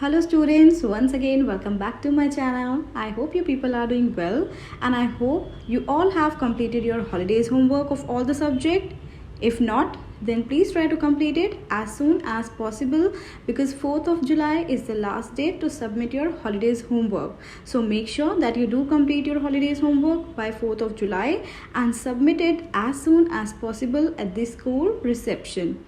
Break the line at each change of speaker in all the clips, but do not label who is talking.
Hello students, once again welcome back to my channel. I hope you people are doing well and I hope you all have completed your holidays homework of all the subject. If not, then please try to complete it as soon as possible because 4th of July is the last date to submit your holidays homework. So make sure that you do complete your holidays homework by 4th of July and submit it as soon as possible at the school reception.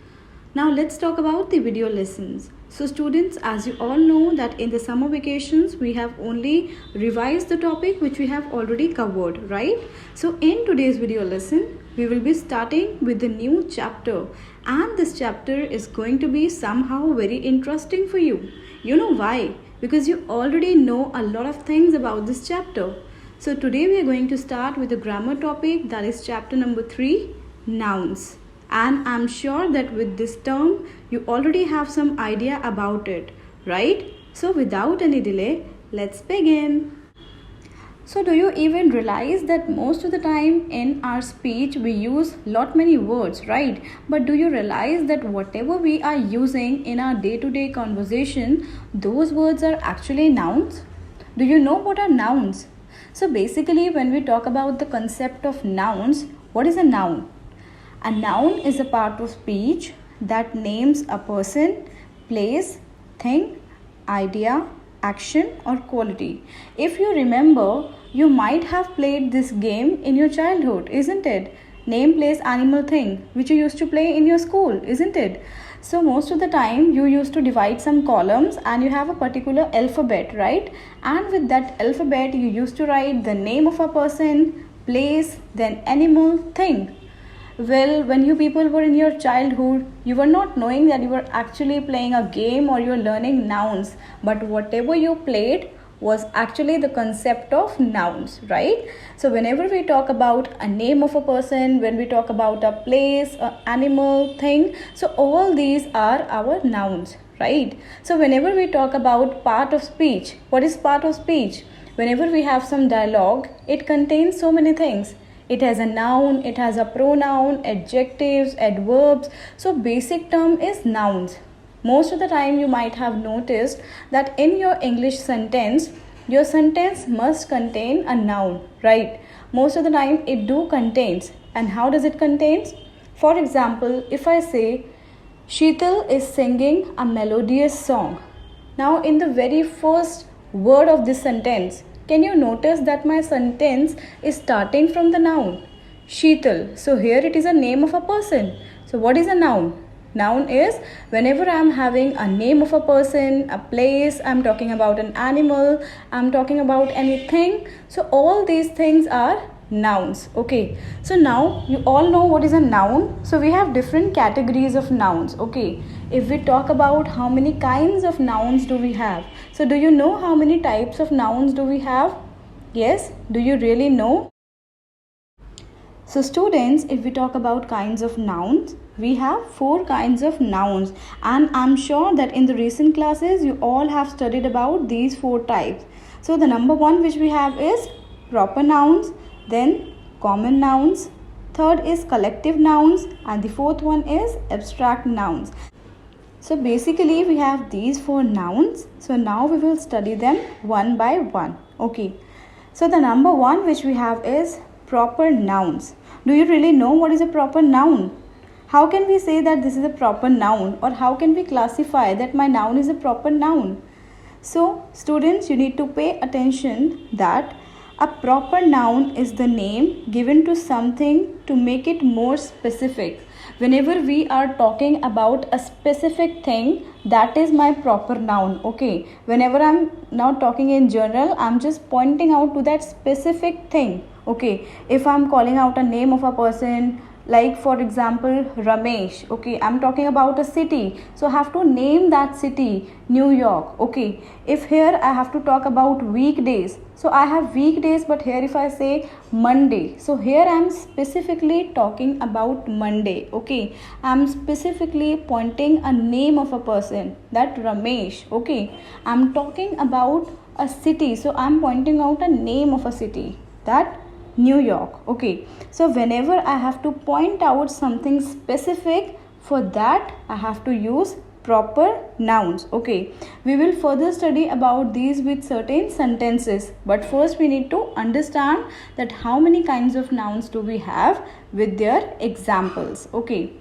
Now let's talk about the video lessons. So students, as you all know that in the summer vacations we have only revised the topic which we have already covered, right? So in today's video lesson we will be starting with the new chapter, and this chapter is going to be somehow very interesting for you. You know why? Because you already know a lot of things about this chapter. So today we are going to start with the grammar topic, that is chapter number 3, nouns. And I'm sure that with this term you already have some idea about it, right? So without any delay, let's begin. So do you even realize that most of the time in our speech we use lot many words, right? But do you realize that whatever we are using in our day-to-day conversation, those words are actually nouns? Do you know what are nouns? So basically when we talk about the concept of nouns, what is a noun? A noun is a part of speech that names a person, place, thing, idea, action or quality. If you remember, you might have played this game in your childhood, isn't it? Name, place, animal, thing, which you used to play in your school, isn't it? So most of the time you used to divide some columns and you have a particular alphabet, right? And with that alphabet you used to write the name of a person, place, then animal, thing. Well, when you people were in your childhood, you were not knowing that you were actually playing a game or you're learning nouns. But whatever you played was actually the concept of nouns, right? So whenever we talk about a name of a person, when we talk about a place, an animal, thing, so all these are our nouns, right? So whenever we talk about part of speech, what is part of speech? Whenever we have some dialogue, it contains so many things. It has a noun, it has a pronoun, adjectives, adverbs. So basic term is nouns. Most of the time you might have noticed that in your English sentence, your sentence must contain a noun, right? Most of the time it do contains. And how does it contains? For example, if I say, Sheetal is singing a melodious song. Now in the very first word of this sentence, can you notice that my sentence is starting from the noun Sheetal? So here it is a name of a person. So what is a noun? Noun is whenever I am having a name of a person, a place, I am talking about an animal, I am talking about anything. So all these things are nouns. Okay, so now you all know what is a noun. So we have different categories of nouns. Okay, if we talk about how many kinds of nouns do we have, so do you know how many types of nouns do we have? Yes, do you really know? So students, if we talk about kinds of nouns, we have 4 kinds of nouns, and I'm sure that in the recent classes you all have studied about these 4 types. So the number 1 which we have is proper nouns, then common nouns, third is collective nouns, and the fourth one is abstract nouns. So basically we have these 4 nouns. So now we will study them one by one. Okay. So the number 1 which we have is proper nouns. Do you really know what is a proper noun? How can we say that this is a proper noun, or how can we classify that my noun is a proper noun? So students, you need to pay attention that a proper noun is the name given to something to make it more specific. Whenever we are talking about a specific thing, that is my proper noun. Okay, whenever I'm now talking in general, I'm just pointing out to that specific thing. Okay, if I'm calling out a name of a person, like for example Ramesh, okay, I'm talking about a city, so I have to name that city New York. Okay, if here I have to talk about weekdays, so I have weekdays, but here if I say Monday, so here I'm specifically talking about Monday. Okay, I'm specifically pointing a name of a person, that Ramesh. Okay, I'm talking about a city, so I'm pointing out a name of a city, that New York. Okay, so whenever I have to point out something specific, for that I have to use proper nouns. Okay, we will further study about these with certain sentences, but first we need to understand that how many kinds of nouns do we have with their examples. Okay,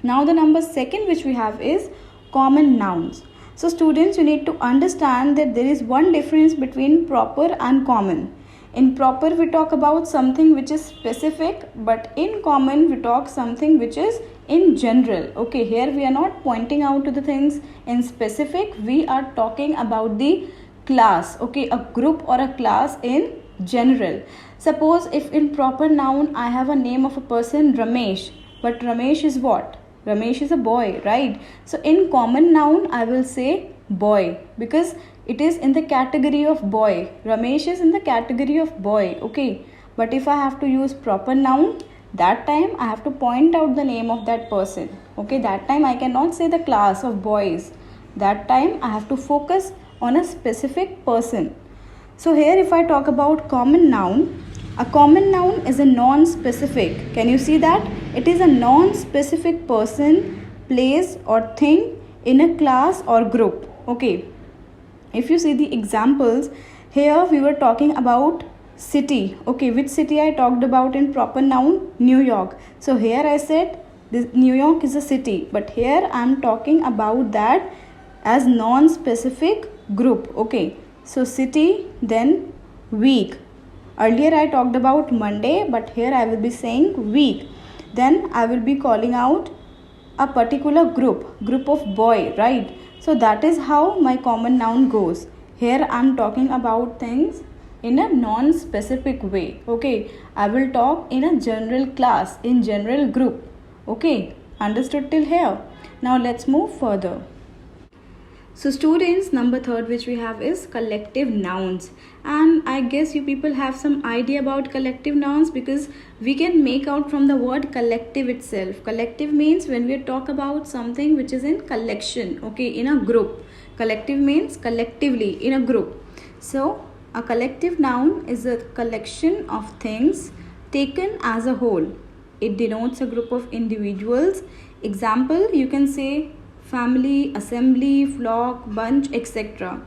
now the number second which we have is common nouns. So students, you need to understand that there is one difference between proper and common. In proper we talk about something which is specific, but in common we talk something which is in general. Okay, here we are not pointing out to the things in specific, we are talking about the class. Okay, a group or a class in general. Suppose if in proper noun I have a name of a person Ramesh, but Ramesh is what? Ramesh is a boy, right? So in common noun I will say boy, because it is in the category of boy. Ramesh is in the category of boy. Okay, but if I have to use proper noun, that time I have to point out the name of that person. Okay, that time I cannot say the class of boys. That time I have to focus on a specific person. So here if I talk about common noun, a common noun is a non-specific. Can you see that? It is a non-specific person, place or thing in a class or group. Okay, if you see the examples, here we were talking about city. Okay, which city I talked about in proper noun? New York. So here I said this New York is a city, but here I am talking about that as non-specific group. Okay, so city, then week. Earlier I talked about Monday, but here I will be saying week. Then I will be calling out a particular group of boy, right? So that is how my common noun goes. Here I am talking about things in a non-specific way. Okay, I will talk in a general class, in general group. Okay, understood till here? Now let's move further. So students, number third which we have is collective nouns, and I guess you people have some idea about collective nouns because we can make out from the word collective itself. Collective means when we talk about something which is in collection, okay, in a group. Collective means collectively in a group. So a collective noun is a collection of things taken as a whole. It denotes a group of individuals. Example, you can say family, assembly, flock, bunch, etc.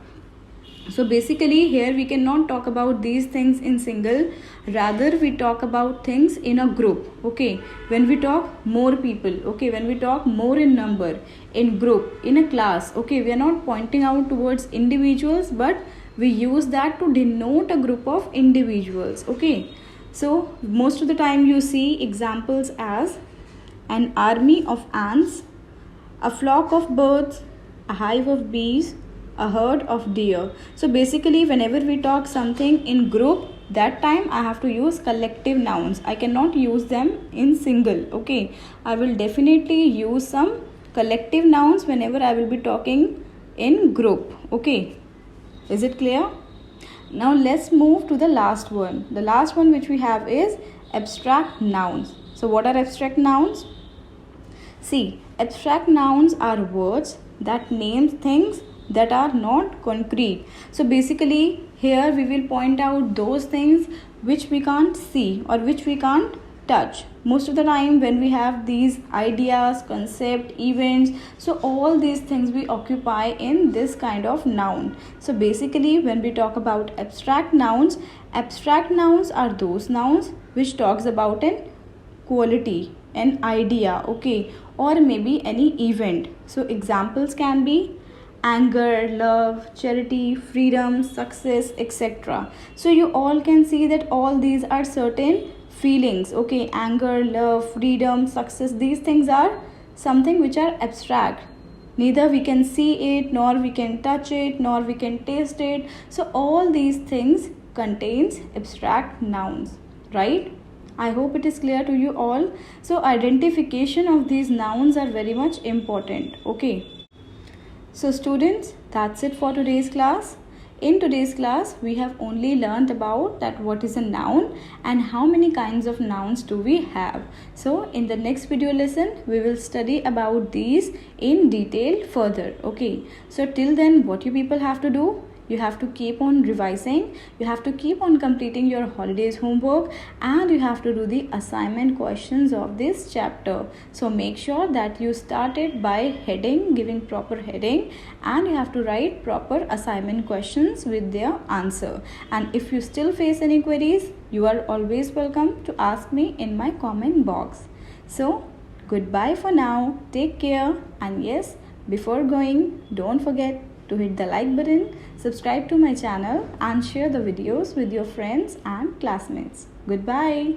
So basically here we cannot talk about these things in single, rather we talk about things in a group. Okay, when we talk more people, okay, when we talk more in number, in group, in a class, okay, we are not pointing out towards individuals, but we use that to denote a group of individuals. Okay, so most of the time you see examples as an army of ants, a flock of birds, a hive of bees, a herd of deer. So basically whenever we talk something in group, that time I have to use collective nouns. I cannot use them in single. Okay, I will definitely use some collective nouns whenever I will be talking in group. Okay, is it clear? Now let's move to the last one. The last one which we have is abstract nouns. So what are abstract nouns? See, abstract nouns are words that name things that are not concrete. So basically here we will point out those things which we can't see or which we can't touch. Most of the time when we have these ideas, concept, events, so all these things we occupy in this kind of noun. So basically when we talk about abstract nouns are those nouns which talks about an quality, an idea, okay, or maybe any event. So examples can be anger, love, charity, freedom, success, etc. So you all can see that all these are certain feelings. Okay, anger, love, freedom, success, these things are something which are abstract. Neither we can see it, nor we can touch it, nor we can taste it. So all these things contains abstract nouns, right? I hope it is clear to you all. So identification of these nouns are very much important. Okay, so students, that's it for today's class. In today's class we have only learned about that what is a noun and how many kinds of nouns do we have. So in the next video lesson we will study about these in detail further. Okay, so till then what you people have to do, you have to keep on revising, you have to keep on completing your holidays homework, and you have to do the assignment questions of this chapter. So make sure that you start it by heading, giving proper heading, and you have to write proper assignment questions with their answer. And if you still face any queries, you are always welcome to ask me in my comment box. So goodbye for now, take care, and yes, before going, don't forget to hit the like button, subscribe to my channel, and share the videos with your friends and classmates. Goodbye.